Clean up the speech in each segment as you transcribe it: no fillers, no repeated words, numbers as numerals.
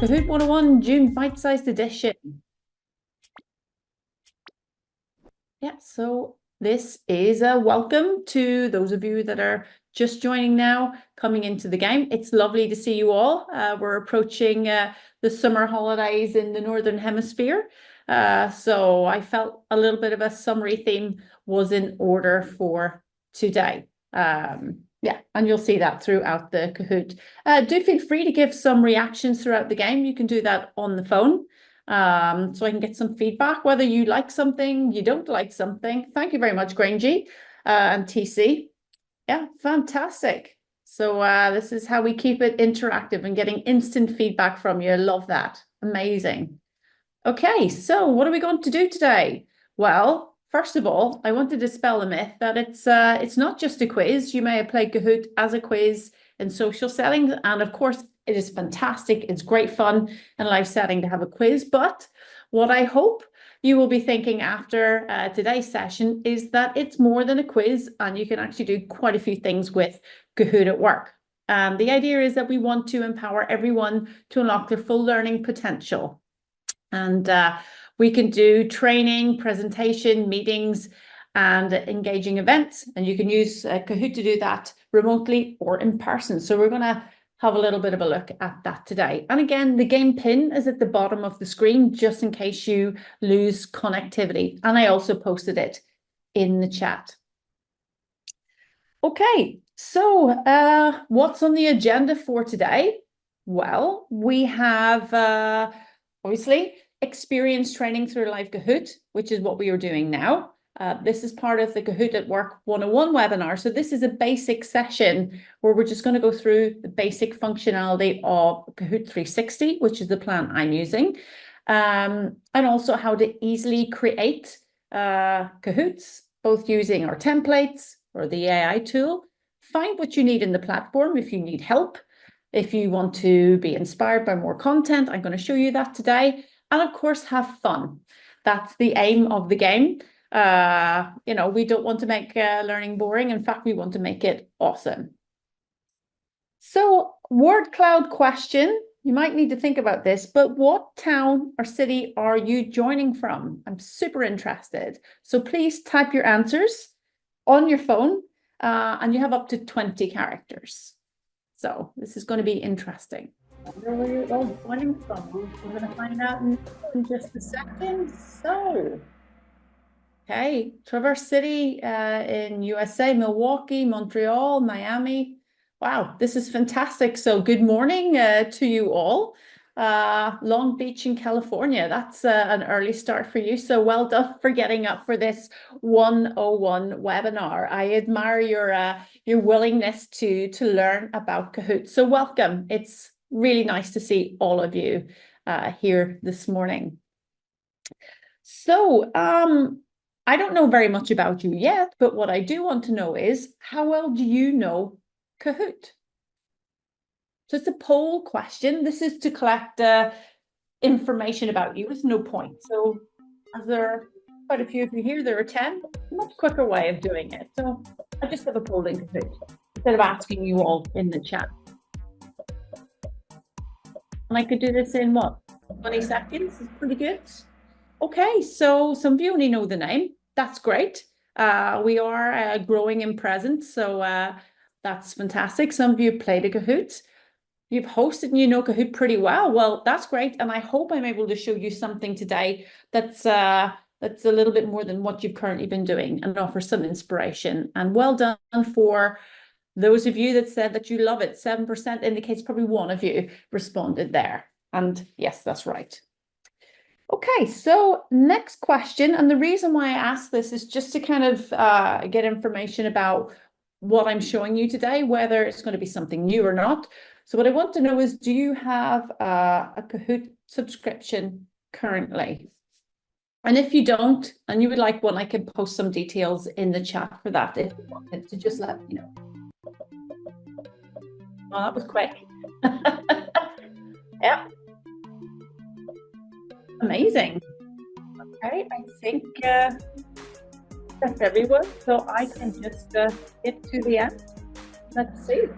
Kahoot 101 June bite-sized edition. Yeah, so this is a welcome to those of you that are just joining now, coming into the game. It's lovely to see you all. We're approaching the summer holidays in the Northern Hemisphere. So I felt a little bit of a summary theme was in order for today. Yeah, and you'll see that throughout the Kahoot. Do feel free to give some reactions throughout the game. You can do that on the phone. So I can get some feedback, whether you like something, you don't like something. Thank you very much, Grangy and TC. Yeah, fantastic. So this is how we keep it interactive and getting instant feedback from you. I love that. Amazing. Okay, so what are we going to do today? Well, first of all, I want to dispel the myth that it's not just a quiz. You may have played Kahoot as a quiz in social settings, and of course, it is fantastic. It's great fun in a live setting to have a quiz. But what I hope you will be thinking after today's session is that it's more than a quiz, and you can actually do quite a few things with Kahoot at work. The idea is that we want to empower everyone to unlock their full learning potential. And we can do training, presentation, meetings, and engaging events. And you can use Kahoot to do that remotely or in person. So we're going to have a little bit of a look at that today. And again, the game pin is at the bottom of the screen, just in case you lose connectivity. And I also posted it in the chat. Okay, so what's on the agenda for today? Well, we have obviously experience training through live Kahoot, which is what we are doing now. This is part of the Kahoot at Work 101 webinar. So this is a basic session where we're just going to go through the basic functionality of Kahoot 360, which is the plan I'm using, and also how to easily create Kahoots, both using our templates or the AI tool. Find what you need in the platform if you need help. If you want to be inspired by more content, I'm going to show you that today. And of course, have fun. That's the aim of the game. You know, we don't want to make learning boring. In fact, we want to make it awesome. So, word cloud question. You might need to think about this, but what town or city are you joining from? I'm super interested. So please type your answers on your phone, and you have up to 20 characters. So this is going to be interesting. I wonder where you're all joining from. We're going to find out in just a second. So, okay, Traverse City in USA, Milwaukee, Montreal, Miami. Wow, this is fantastic. So good morning to you all. Long Beach in California, that's an early start for you. So well done for getting up for this 101 webinar. I admire your willingness to learn about Kahoot. So welcome. It's really nice to see all of you here this morning. So I don't know very much about you yet, but what I do want to know is, how well do you know Kahoot? So it's a poll question. This is to collect information about you. There's no point. So as there are quite a few of you here, there are 10, a much quicker way of doing it. So I just have a polling Kahoot instead of asking you all in the chat. And I could do this in what, 20 seconds? It's pretty good. Okay, so some of you only know the name. That's great. We are growing in presence, so that's fantastic. Some of you played a Kahoot. You've hosted and you know Kahoot pretty well. Well, that's great. And I hope I'm able to show you something today that's a little bit more than what you've currently been doing and offer some inspiration. And well done for those of you that said that you love it. 7% indicates probably one of you responded there. And yes, that's right. Okay, so next question. And the reason why I asked this is just to kind of get information about what I'm showing you today, whether it's going to be something new or not. So what I want to know is, do you have a Kahoot subscription currently? And if you don't, and you would like one, I can post some details in the chat for that if you wanted to just let me know. Well, that was quick. Yeah. Amazing. Okay, I think that's everyone. So I can just get to the end. Let's see.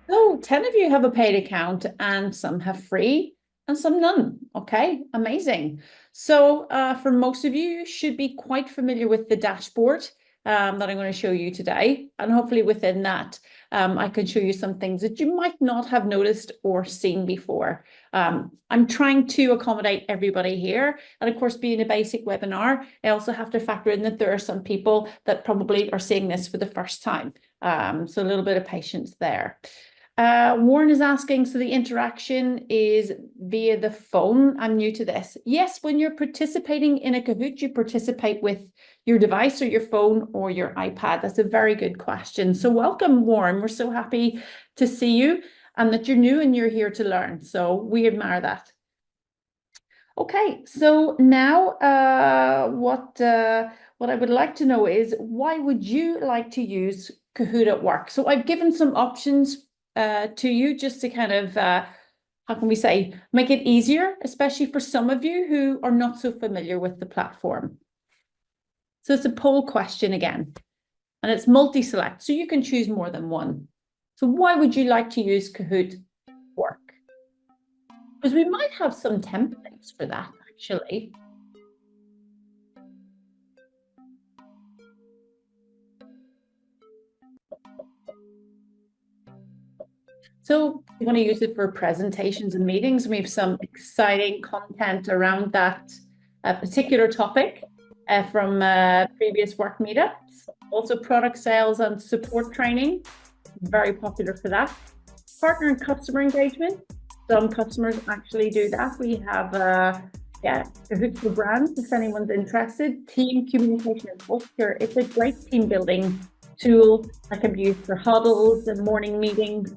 So 10 of you have a paid account and some have free and some none. Okay, amazing. So for most of you, you should be quite familiar with the dashboard that I'm going to show you today. And hopefully within that, I can show you some things that you might not have noticed or seen before. I'm trying to accommodate everybody here. And of course, being a basic webinar, I also have to factor in that there are some people that probably are seeing this for the first time. So a little bit of patience there. Warren is asking, so the interaction is via the phone. I'm new to this. Yes, when you're participating in a Kahoot, you participate with your device or your phone or your iPad. That's a very good question. So welcome, Warren. We're so happy to see you and that you're new and you're here to learn. So we admire that. Okay, so now what I would like to know is why would you like to use Kahoot at work? So I've given some options to you just to kind of how can we say make it easier, especially for some of you who are not so familiar with the platform. So it's a poll question again, and it's multi-select, so you can choose more than one. So why would you like to use Kahoot at work? Because we might have some templates for that actually. So we want to use it for presentations and meetings. We have some exciting content around that particular topic from previous work meetups. Also product sales and support training, very popular for that. Partner and customer engagement. Some customers actually do that. We have Kahoot for brands, if anyone's interested. Team communication and culture. It's a great team building tool that can be used for huddles and morning meetings.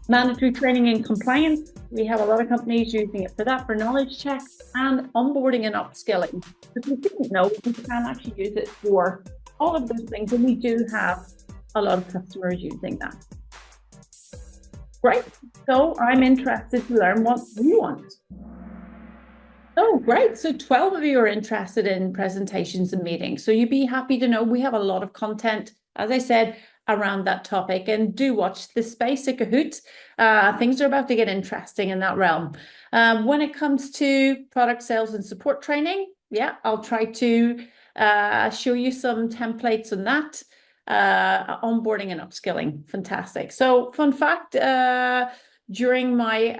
Mandatory training and compliance. We have a lot of companies using it for that, for knowledge checks and onboarding and upskilling. If you didn't know, you can actually use it for all of those things, and we do have a lot of customers using that. Great. So I'm interested to learn what you want. Oh, great. So 12 of you are interested in presentations and meetings. So you'd be happy to know we have a lot of content, as I said, around that topic, and do watch the space at Kahoot. Things are about to get interesting in that realm. When it comes to product sales and support training, yeah, I'll try to show you some templates on that. Onboarding and upskilling, fantastic. So fun fact, during my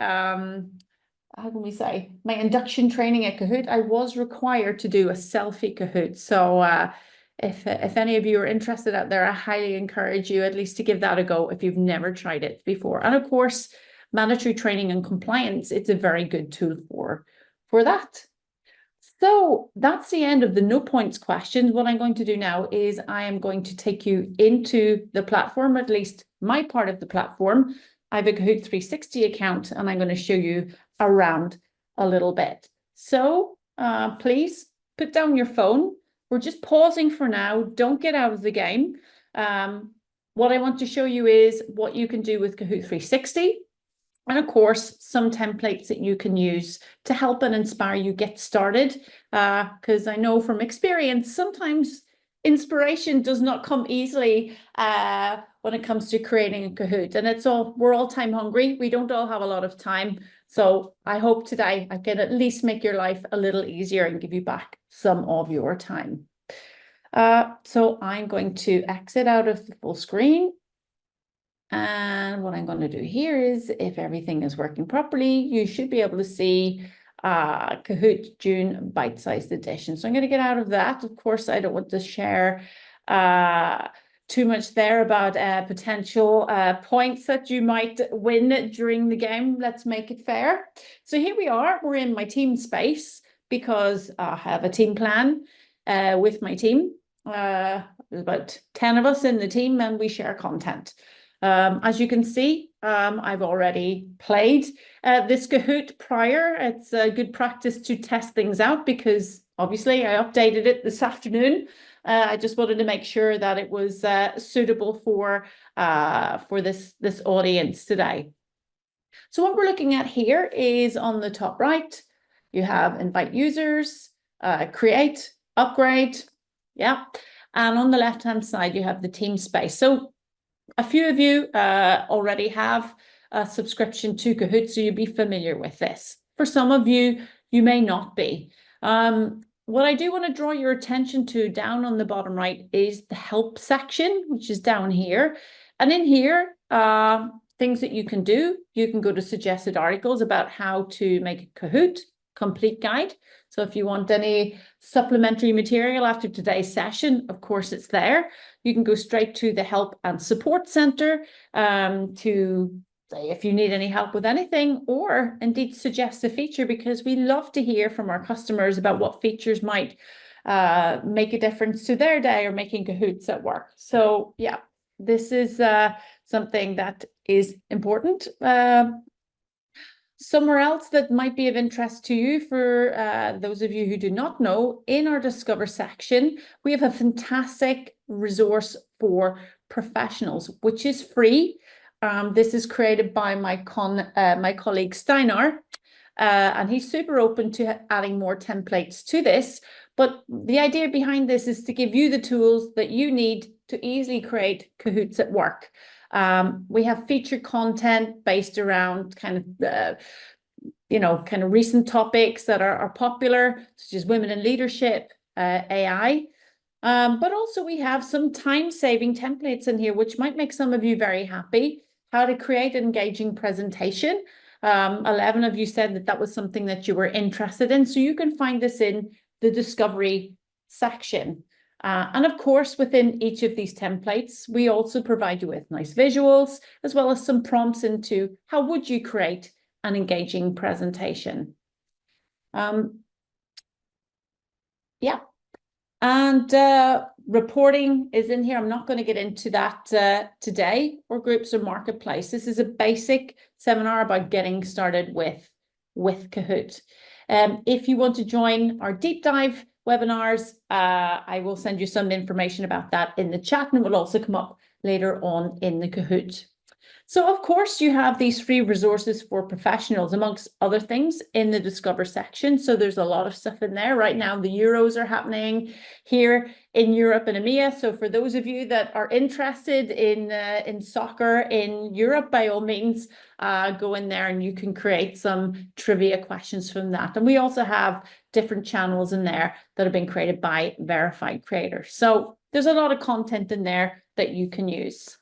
how can we say, my induction training at Kahoot, I was required to do a selfie Kahoot. So if any of you are interested out there, I highly encourage you at least to give that a go if you've never tried it before. And of course, mandatory training and compliance, it's a very good tool for that. So that's the end of the no points questions. What I'm going to do now is I am going to take you into the platform, at least my part of the platform. I have a Kahoot 360 account and I'm going to show you around a little bit. So please put down your phone. We're just pausing for now. Don't get out of the game. What I want to show you is what you can do with Kahoot 360. And of course, some templates that you can use to help and inspire you get started. Because I know from experience, sometimes inspiration does not come easily when it comes to creating a Kahoot. And we're all time hungry. We don't all have a lot of time. So I hope today I can at least make your life a little easier and give you back some of your time. So I'm going to exit out of the full screen. And what I'm going to do here is, if everything is working properly, you should be able to see Kahoot June bite-sized edition. So I'm going to get out of that. Of course, I don't want to share too much there about potential points that you might win during the game. Let's make it fair. So here we are. We're in my team space because I have a team plan with my team. There's about 10 of us in the team and we share content. As you can see, I've already played this Kahoot prior. It's a good practice to test things out because obviously I updated it this afternoon. I just wanted to make sure that it was suitable for this audience today. So what we're looking at here is on the top right, you have invite users, create, upgrade, yeah. And on the left-hand side, you have the team space. So a few of you already have a subscription to Kahoot, so you'll be familiar with this. For some of you, you may not be. What I do want to draw your attention to down on the bottom right is the help section, which is down here. And in here, things that you can do, you can go to suggested articles about how to make a Kahoot complete guide. So if you want any supplementary material after today's session, of course, it's there. You can go straight to the Help and Support Center to say if you need any help with anything, or indeed suggest a feature, because we love to hear from our customers about what features might make a difference to their day or making Kahoots at work. So yeah, this is something that is important. Somewhere else that might be of interest to you, for those of you who do not know, in our Discover section, we have a fantastic resource for professionals, which is free. This is created by my colleague Steinar, and he's super open to adding more templates to this. But the idea behind this is to give you the tools that you need to easily create Kahoots at work. We have featured content based around kind of recent topics that are popular, such as women in leadership, AI. But also we have some time-saving templates in here, which might make some of you very happy. How to create an engaging presentation. 11 of you said that that was something that you were interested in. So you can find this in the Discovery section. And of course, within each of these templates, we also provide you with nice visuals, as well as some prompts into how would you create an engaging presentation. Yeah. And reporting is in here. I'm not going to get into that today, or groups or marketplace. This is a basic seminar about getting started with Kahoot. If you want to join our deep dive webinars, I will send you some information about that in the chat, and it will also come up later on in the Kahoot. So of course you have these free resources for professionals, amongst other things, in the Discover section. So there's a lot of stuff in there. Right now the Euros are happening here in Europe and EMEA. So for those of you that are interested in soccer in Europe, by all means, go in there and you can create some trivia questions from that. And we also have different channels in there that have been created by verified creators. So there's a lot of content in there that you can use.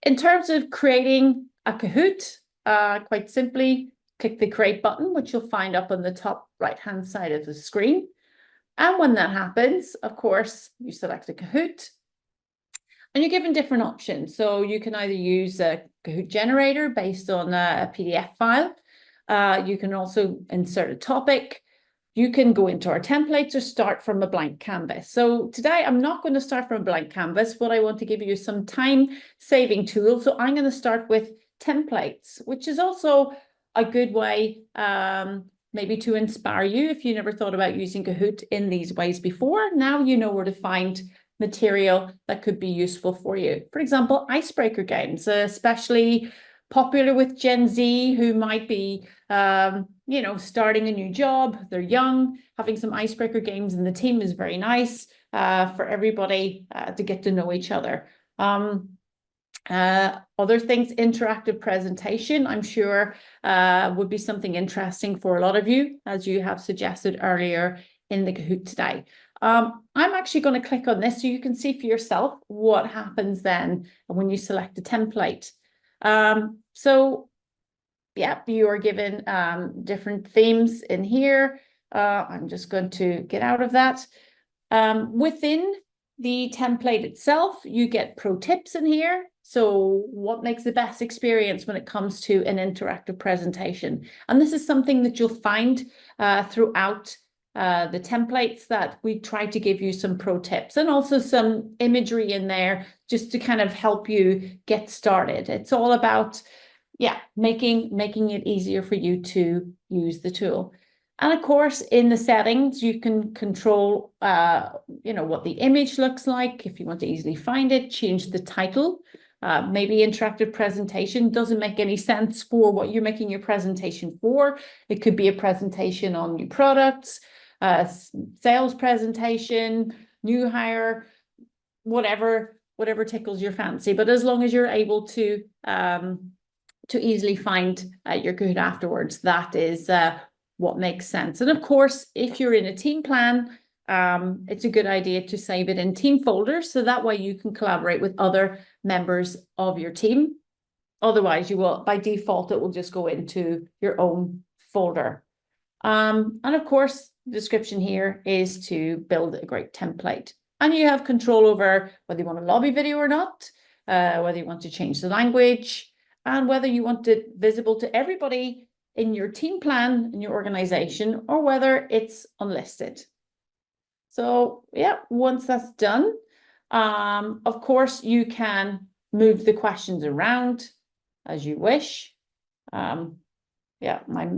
In terms of creating a Kahoot, quite simply, click the Create button, which you'll find up on the top right-hand side of the screen. And when that happens, of course, you select a Kahoot, and you're given different options. So you can either use a Kahoot generator based on a PDF file. You can also insert a topic. You can go into our templates or start from a blank canvas. So today I'm not going to start from a blank canvas. What I want to give you is some time-saving tools. So I'm going to start with templates, which is also a good way maybe to inspire you if you never thought about using Kahoot in these ways before. Now you know where to find material that could be useful for you. For example, icebreaker games, especially popular with Gen Z, who might be starting a new job. They're young. Having some icebreaker games in the team is very nice for everybody to get to know each other. Other things, interactive presentation, I'm sure would be something interesting for a lot of you, as you have suggested earlier in the Kahoot today. I'm actually going to click on this so you can see for yourself what happens then when you select a template. So yeah, you are given different themes in here. I'm just going to get out of that. Within the template itself, you get pro tips in here. So what makes the best experience when it comes to an interactive presentation? And this is something that you'll find throughout the templates, that we try to give you some pro tips and also some imagery in there just to kind of help you get started. It's all about, yeah, making it easier for you to use the tool. And of course, in the settings, you can control, what the image looks like. If you want to easily find it, change the title. Maybe interactive presentation doesn't make any sense for what you're making your presentation for. It could be a presentation on new products, sales presentation, new hire, whatever. whatever tickles your fancy. But as long as you're able to easily find your Kahoot afterwards, that is what makes sense. And of course, if you're in a team plan, it's a good idea to save it in team folders, so that way you can collaborate with other members of your team. Otherwise, you will, by default, it will just go into your own folder. And of course, the description here is to build a great template. And you have control over whether you want a lobby video or not, whether you want to change the language, and whether you want it visible to everybody in your team plan, in your organization, or whether it's unlisted. So yeah, once that's done, of course, you can move the questions around as you wish. Yeah, my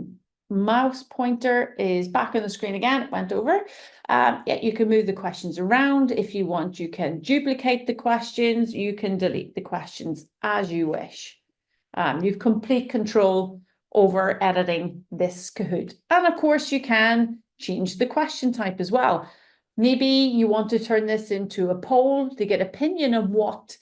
mouse pointer is back on the screen again. It went over. Yeah, you can move the questions around. If you want, you can duplicate the questions. You can delete the questions as you wish. You've complete control over editing this Kahoot. And of course, you can change the question type as well. Maybe you want to turn this into a poll to get opinion of what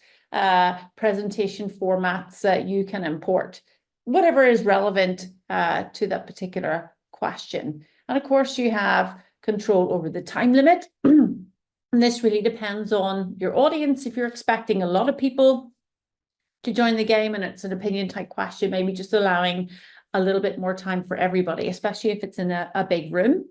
presentation formats you can import, whatever is relevant to that particular question. And of course, you have control over the time limit. And this really depends on your audience. If you're expecting a lot of people to join the game and it's an opinion type question, maybe just allowing a little bit more time for everybody, especially if it's in a big room.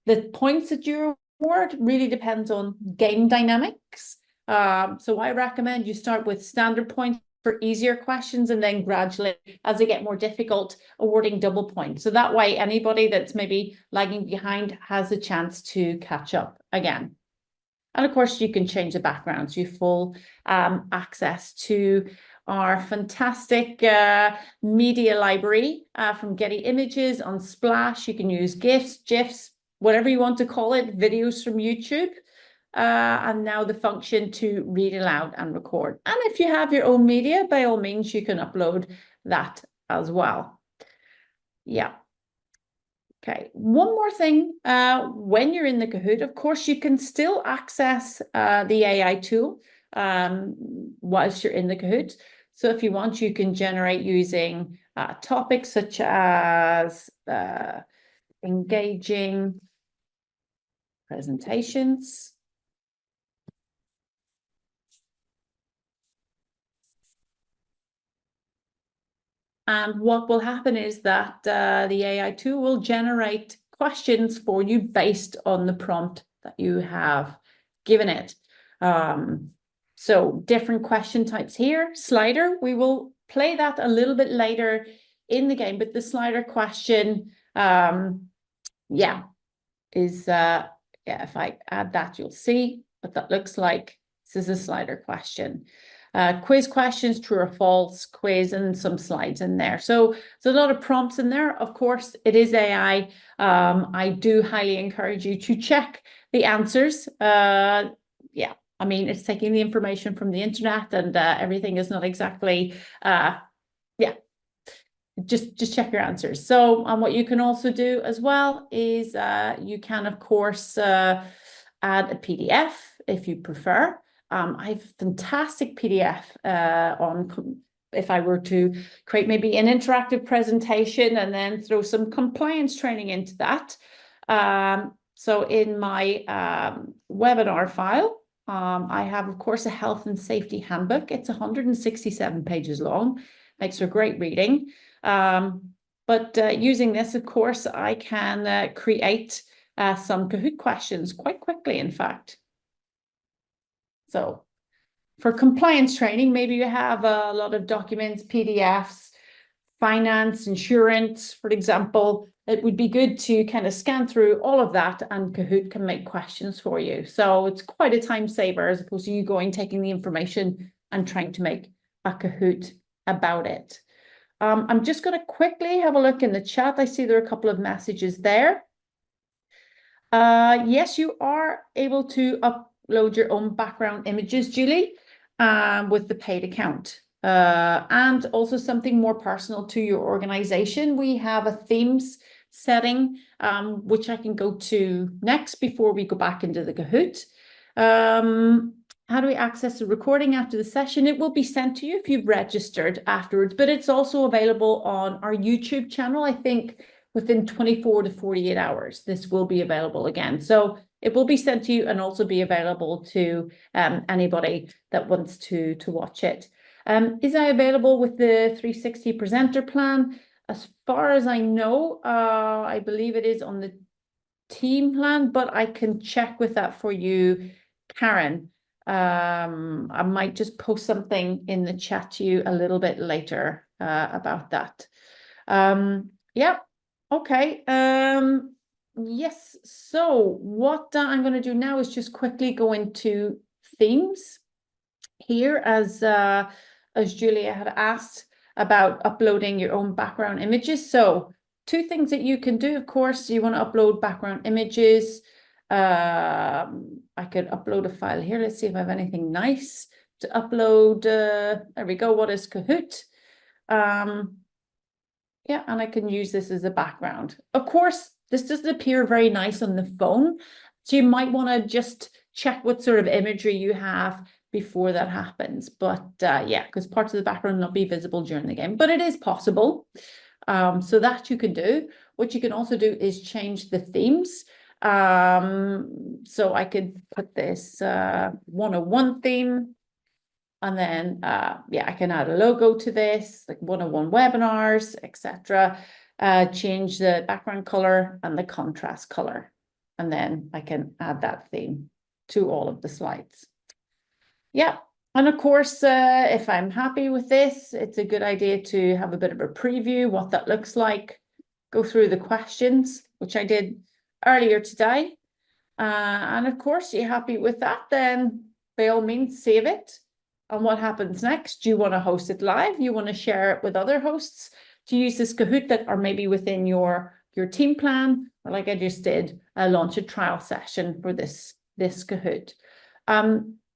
The points that you award really depends on game dynamics. So I recommend you start with standard points for easier questions, and then gradually, as they get more difficult, awarding double points. So that way, anybody that's maybe lagging behind has a chance to catch up again. And of course, you can change the backgrounds. You have full access to our fantastic media library from Getty Images, on Splash. You can use GIFs, whatever you want to call it, videos from YouTube. And now the function to read aloud and record. And if you have your own media, by all means, you can upload that as well. Yeah. Okay, one more thing, when you're in the Kahoot, of course, you can still access the AI tool whilst you're in the Kahoot. So if you want, you can generate using topics such as engaging presentations. And what will happen is that the AI tool will generate questions for you based on the prompt that you have given it. So different question types here. Slider, we will play that a little bit later in the game, but the slider question, yeah, is, yeah, if I add that, you'll see what that looks like. This is a slider question. Quiz questions, true or false, quiz, and some slides in there. So there's a lot of prompts in there. Of course, it is AI. I do highly encourage you to check the answers. Yeah, I mean, it's taking the information from the internet, and everything is not exactly, yeah, just check your answers. So what you can also do as well is you can, of course, add a PDF if you prefer. I have a fantastic PDF on if I were to create maybe an interactive presentation and then throw some compliance training into that. So in my webinar file, I have, of course, a health and safety handbook. It's 167 pages long, makes for great reading. But using this, of course, I can create some Kahoot questions quite quickly, in fact. So for compliance training, maybe you have a lot of documents, PDFs, finance, insurance, for example. It would be good to kind of scan through all of that, and Kahoot can make questions for you. So it's quite a time saver as opposed to you taking the information and trying to make a Kahoot about it. I'm just going to quickly have a look in the chat. I see there are a couple of messages there. Yes, you are able to upload your own background images, Julie, with the paid account. And also something more personal to your organization. We have a themes setting, which I can go to next before we go back into the Kahoot. how do we access the recording after the session? It will be sent to you if you've registered afterwards, but it's also available on our YouTube channel. I think within 24 to 48 hours, this will be available again. So it will be sent to you and also be available to anybody that wants to watch it. Is I available with the 360 presenter plan? As far as I know, I believe it is on the team plan, but I can check with that for you, Karen. I might just post something in the chat to you a little bit later about that. Yeah, okay. Yes, so what I'm going to do now is just quickly go into themes here, as Julia had asked about uploading your own background images. So two things that you can do, of course, you want to upload background images. I could upload a file here. Let's see if I have anything nice to upload. There we go. What is Kahoot? Yeah, and I can use this as a background. Of course, this doesn't appear very nice on the phone, so you might want to just check what sort of imagery you have before that happens. But yeah, because parts of the background will not be visible during the game, but it is possible. So that you can do. What you can also do is change the themes. So I could put this 101 theme. And then, yeah, I can add a logo to this, like 101 webinars, etc. Change the background color and the contrast color. And then I can add that theme to all of the slides. Yeah. And of course, if I'm happy with this, it's a good idea to have a bit of a preview, what that looks like, go through the questions, which I did earlier today. And of course, you're happy with that, then by all means, save it. And what happens next? Do you want to host it live? You want to share it with other hosts? To use this Kahoot that are maybe within your team plan? Or like I just did, launch a trial session for this Kahoot.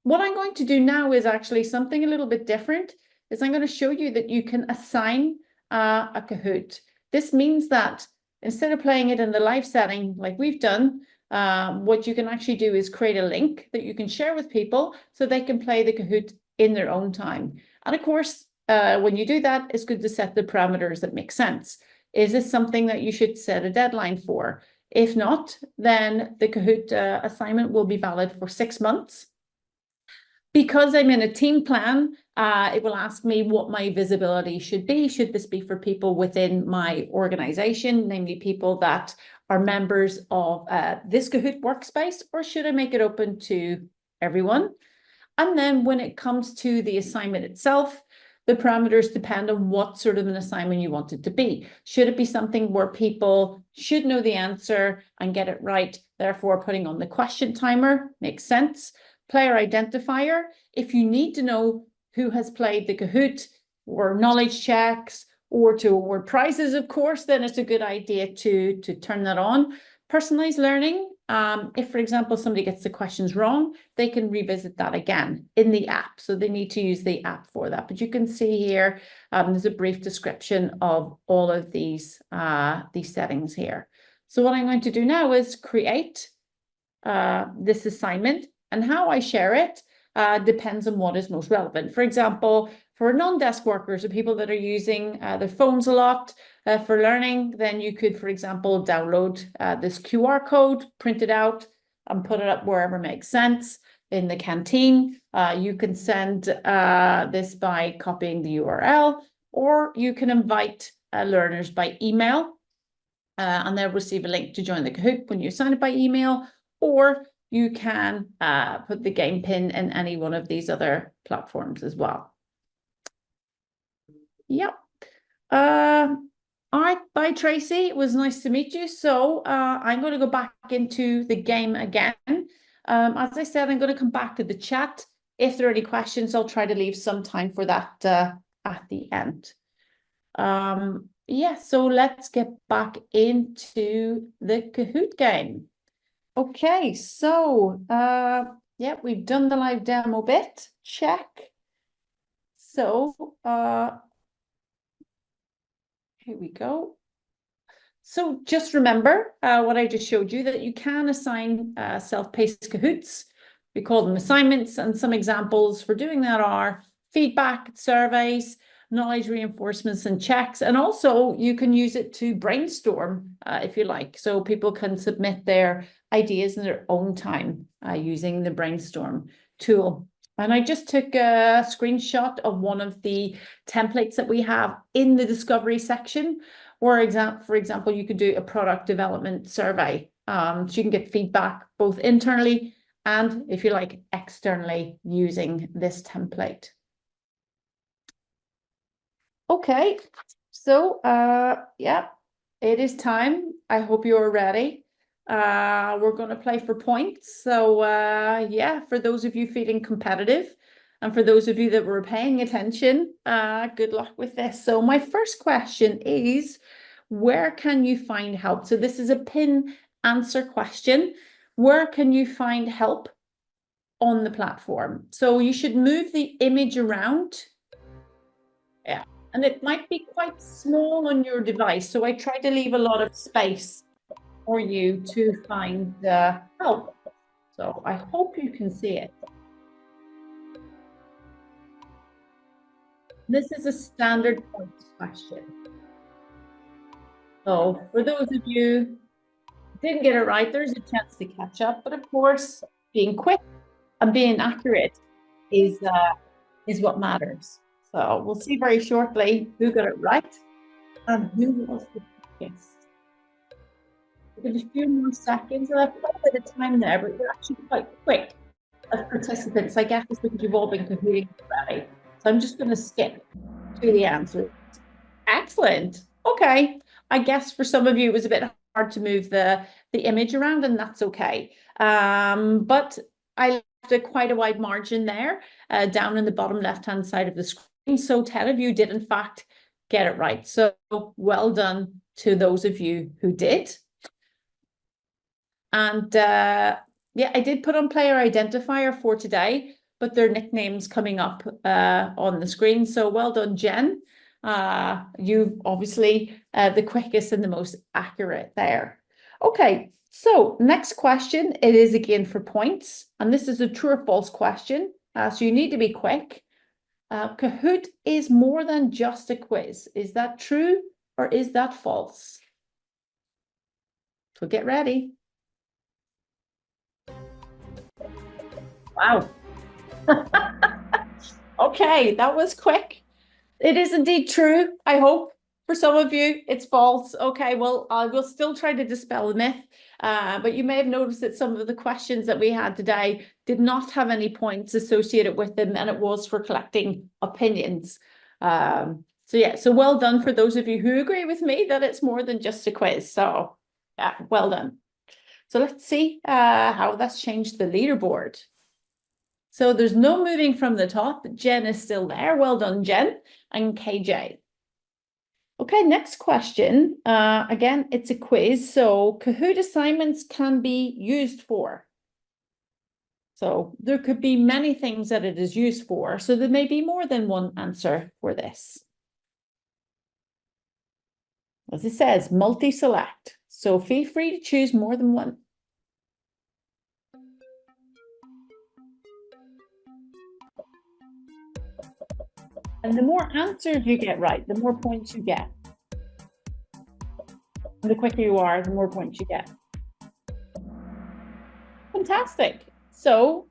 What I'm going to do now is actually something a little bit different. Is I'm going to show you that you can assign a Kahoot. This means that instead of playing it in the live setting like we've done, what you can actually do is create a link that you can share with people so they can play the Kahoot in their own time. And of course, when you do that, it's good to set the parameters that make sense. Is this something that you should set a deadline for? If not, then the Kahoot assignment will be valid for 6 months. Because I'm in a team plan, it will ask me what my visibility should be. Should this be for people within my organization, namely people that are members of this Kahoot workspace, or should I make it open to everyone? And then when it comes to the assignment itself, the parameters depend on what sort of an assignment you want it to be. Should it be something where people should know the answer and get it right, therefore putting on the question timer makes sense. Player identifier, if you need to know who has played the Kahoot, or knowledge checks, or to award prizes, of course, then it's a good idea to turn that on. Personalized learning, if, for example, somebody gets the questions wrong, they can revisit that again in the app. So they need to use the app for that. But you can see here, there's a brief description of all of these settings here. So what I'm going to do now is create this assignment, and how I share it depends on what is most relevant. For example, for non-desk workers or people that are using their phones a lot for learning, then you could, for example, download this QR code, print it out, and put it up wherever makes sense. In the canteen, you can send this by copying the URL, or you can invite learners by email, and they'll receive a link to join the Kahoot when you sign it by email, or you can put the game pin in any one of these other platforms as well. Yep. All right, bye Tracy. It was nice to meet you. So I'm going to go back into the game again. As I said, I'm going to come back to the chat. If there are any questions, I'll try to leave some time for that at the end. Yeah, so let's get back into the Kahoot game. Okay, so yeah, we've done the live demo bit. Check. So here we go. So just remember what I just showed you, that you can assign self-paced Kahoots. We call them assignments, and some examples for doing that are feedback, surveys, knowledge reinforcements and checks. And also you can use it to brainstorm if you like. So people can submit their ideas in their own time using the brainstorm tool. And I just took a screenshot of one of the templates that we have in the discovery section. For example, you could do a product development survey. So you can get feedback both internally and, if you like, externally using this template. Okay, so yeah, it is time. I hope you're ready. We're going to play for points. So yeah, for those of you feeling competitive and for those of you that were paying attention, good luck with this. So my first question is, where can you find help? So this is a pin answer question. Where can you find help on the platform? So you should move the image around. Yeah. And it might be quite small on your device. So I try to leave a lot of space for you to find the help. So I hope you can see it. This is a standard points question. So for those of you who didn't get it right, there's a chance to catch up. But of course, being quick and being accurate is what matters. So we'll see very shortly who got it right and who was the quickest. Give a few more seconds. I've got a bit of time there, but you're actually quite quick as participants. I guess it's because you've all been Kahooting already. So I'm just going to skip to the answer. Excellent. Okay. I guess for some of you, it was a bit hard to move the image around, and that's okay. But I left quite a wide margin there down in the bottom left-hand side of the screen. So 10 of you did, in fact, get it right. So well done to those of you who did. And yeah, I did put on player identifier for today, but their nicknames coming up on the screen. So well done, Jen. You obviously the quickest and the most accurate there. Okay, so next question. It is again for points, and this is a true or false question. So you need to be quick. Kahoot is more than just a quiz. Is that true or is that false? So get ready. Wow. Okay, that was quick. It is indeed true, I hope. For some of you, it's false. Okay, well, I will still try to dispel the myth. But you may have noticed that some of the questions that we had today did not have any points associated with them, and it was for collecting opinions. So yeah, so well done for those of you who agree with me that it's more than just a quiz. So yeah, well done. So let's see how that's changed the leaderboard. So there's no moving from the top. Jen is still there. Well done, Jen and KJ. Okay, next question. Again, it's a quiz. So Kahoot assignments can be used for. So there could be many things that it is used for. So there may be more than one answer for this. As it says, multi-select. So feel free to choose more than one. And the more answers you get right, the more points you get. And the quicker you are, the more points you get. Fantastic. So,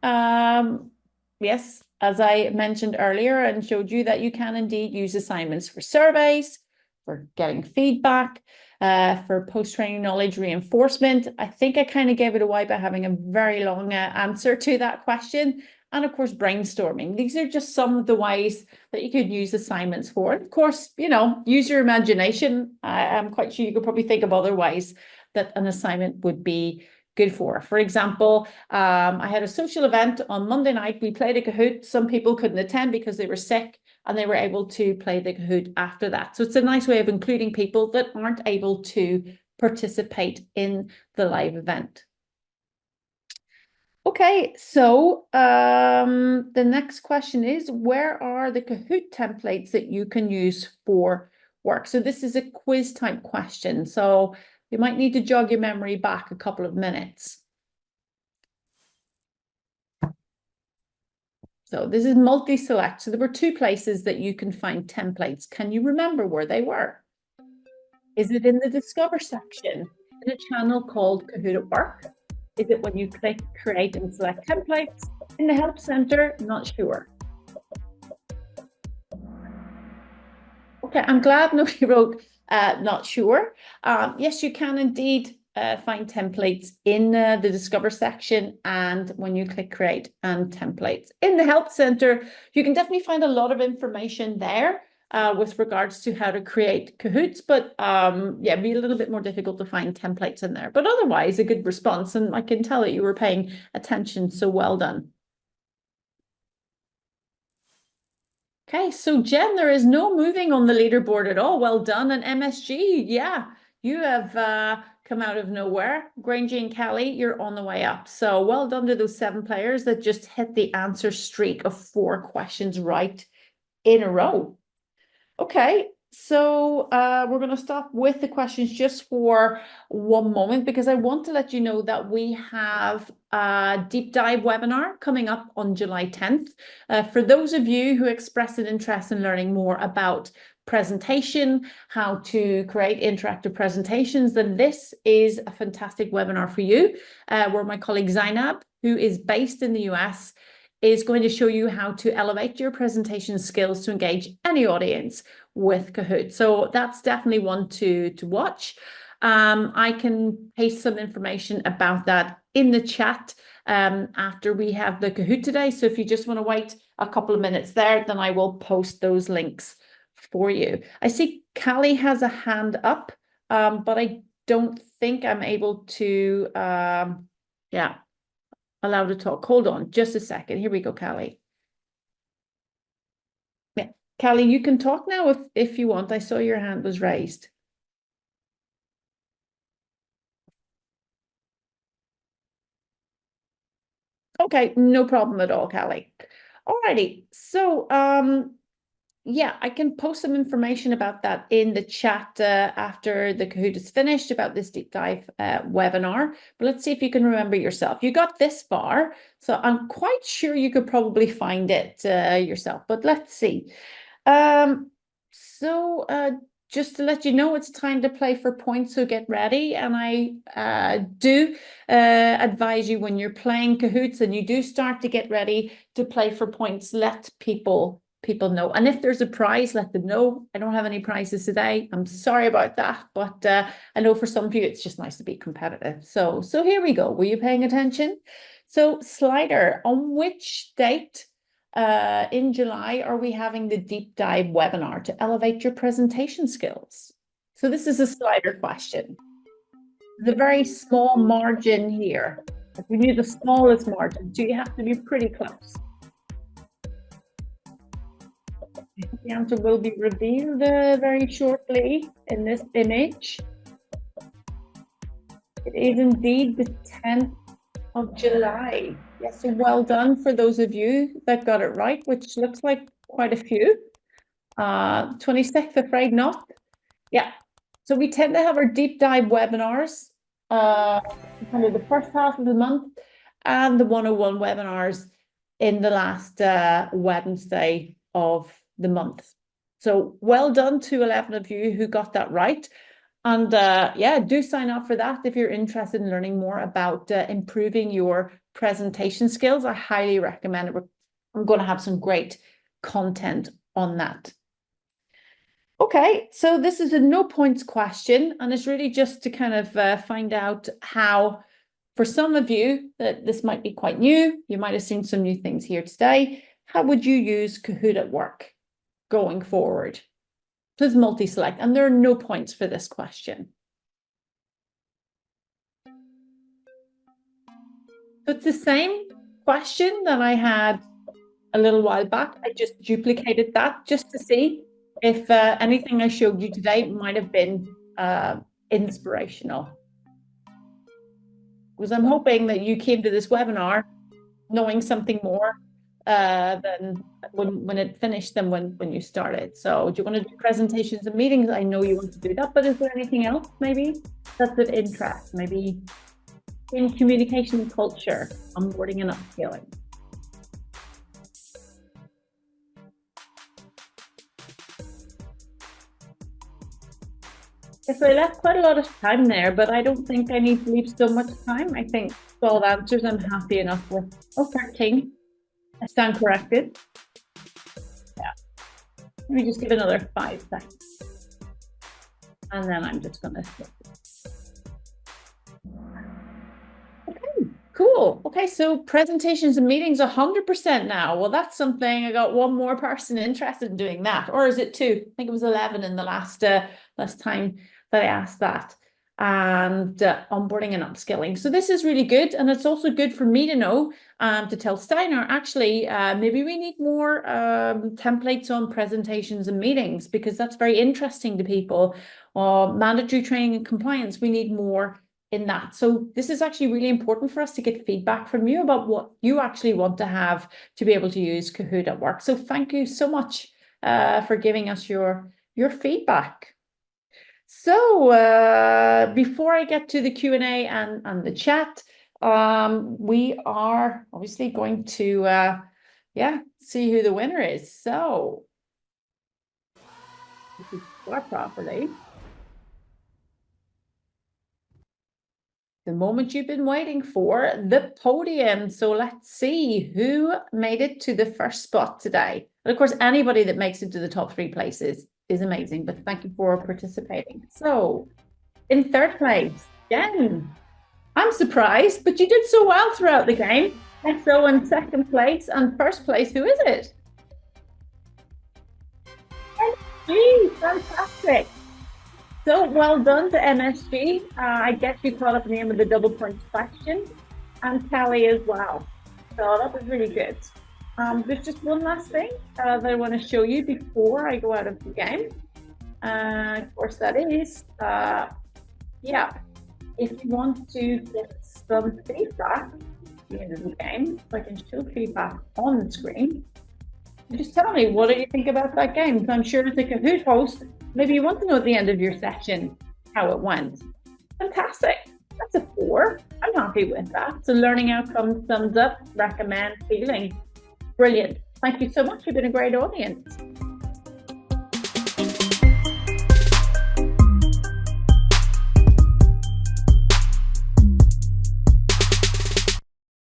yes, as I mentioned earlier and showed you that you can indeed use assignments for surveys, for getting feedback, for post-training knowledge reinforcement. I think I kind of gave it away by having a very long answer to that question. And of course, brainstorming. These are just some of the ways that you could use assignments for. Of course, you know, use your imagination. I'm quite sure you could probably think of other ways that an assignment would be good for. For example, I had a social event on Monday night. We played a Kahoot. Some people couldn't attend because they were sick, and they were able to play the Kahoot after that. So it's a nice way of including people that aren't able to participate in the live event. Okay, so the next question is, where are the Kahoot templates that you can use for work? So this is a quiz type question. So you might need to jog your memory back a couple of minutes. So this is multi-select. So there were two places that you can find templates. Can you remember where they were? Is it in the Discover section in a channel called Kahoot at Work? Is it when you click Create and select templates? In the Help Center? Not sure. Okay, I'm glad nobody wrote not sure. Yes, you can indeed find templates in the Discover section, and when you click Create and Templates. In the Help Center, you can definitely find a lot of information there with regards to how to create Kahoots, but yeah, it'd be a little bit more difficult to find templates in there. But otherwise, a good response, and I can tell that you were paying attention, so well done. Okay, so Jen, there is no moving on the leaderboard at all. Well done. And MSG, yeah, you have come out of nowhere. Granger and Kelly, you're on the way up. So well done to those 7 players that just hit the answer streak of 4 questions right in a row. Okay, so we're going to stop with the questions just for one moment because I want to let you know that we have a deep dive webinar coming up on July 10th. For those of you who expressed an interest in learning more about presentation, how to create interactive presentations, then this is a fantastic webinar for you, where my colleague Zainab, who is based in the US, is going to show you how to elevate your presentation skills to engage any audience with Kahoot. So that's definitely one to watch. I can paste some information about that in the chat after we have the Kahoot today. So if you just want to wait a couple of minutes there, then I will post those links for you. I see Callie has a hand up, but I don't think I'm able to, yeah, allow to talk. Hold on just a second. Here we go, Callie. Yeah, Callie, you can talk now if you want. I saw your hand was raised. Okay, no problem at all, Callie. Alrighty, so yeah, I can post some information about that in the chat after the Kahoot is finished about this deep dive webinar. But let's see if you can remember yourself. You got this far, so I'm quite sure you could probably find it yourself. But let's see. So just to let you know, it's time to play for points, so get ready. And I do advise you when you're playing Kahoots and you do start to get ready to play for points, let people know. And if there's a prize, let them know. I don't have any prizes today. I'm sorry about that, but I know for some of you, it's just nice to be competitive. So here we go. Were you paying attention? So Slider, on which date in July are we having the deep dive webinar to elevate your presentation skills? So this is a Slider question. The very small margin here. If we need the smallest margin, so you have to be pretty close. The answer will be revealed very shortly in this image. It is indeed the 10th of July. Yes, so well done for those of you that got it right, which looks like quite a few. 26th, afraid not. Yeah, so we tend to have our deep dive webinars kind of the first half of the month and the 101 webinars in the last Wednesday of the month. So well done to 11 of you who got that right. And yeah, do sign up for that if you're interested in learning more about improving your presentation skills. I highly recommend it. I'm going to have some great content on that. Okay, so this is a no points question, and it's really just to kind of find out how, for some of you, that this might be quite new, you might have seen some new things here today. How would you use Kahoot at work going forward? Please multi-select, and there are no points for this question. So it's the same question that I had a little while back. I just duplicated that just to see if anything I showed you today might have been inspirational. Because I'm hoping that you came to this webinar knowing something more than when it finished than when you started. So do you want to do presentations and meetings? I know you want to do that, but is there anything else maybe that's of interest? Maybe in communication and culture, onboarding and upskilling? Yes, I left quite a lot of time there, but I don't think I need to leave so much time. I think 12 answers I'm happy enough with. Oh, 13. I stand corrected. Yeah. Let me just give another 5 seconds. And then I'm just going to skip it. Okay, cool. Okay, so presentations and meetings 100% now. Well, that's something. I got one more person interested in doing that. Or is it two? I think it was 11 in the last time that I asked that. And onboarding and upskilling. So this is really good. And it's also good for me to know, to tell Steiner, actually, maybe we need more templates on presentations and meetings, because that's very interesting to people. Mandatory training and compliance, we need more in that. So this is actually really important for us to get feedback from you about what you actually want to have to be able to use Kahoot at work. So thank you so much for giving us your feedback. So before I get to the Q&A and the chat, we are obviously going to see who the winner is. So if you start properly, the moment you've been waiting for, the podium. So let's see who made it to the first spot today. And of course, anybody that makes it to the top 3 places is amazing, but thank you for participating. So in third place, Jen. I'm surprised, but you did so well throughout the game. So in second place, and first place, who is it? MSG, fantastic. So well done to MSG. I guess you caught up the name of the double point question, and Kelly as well. So that was really good. There's just one last thing that I want to show you before I go out of the game. Of course, that is, if you want to get some feedback at the end of the game, so I can show feedback on the screen. Just tell me, what do you think about that game? So I'm sure as a Kahoot host, maybe you want to know at the end of your session how it went. Fantastic. That's a 4. I'm happy with that. So learning outcomes, thumbs up, recommend, feeling. Brilliant. Thank you so much. You've been a great audience.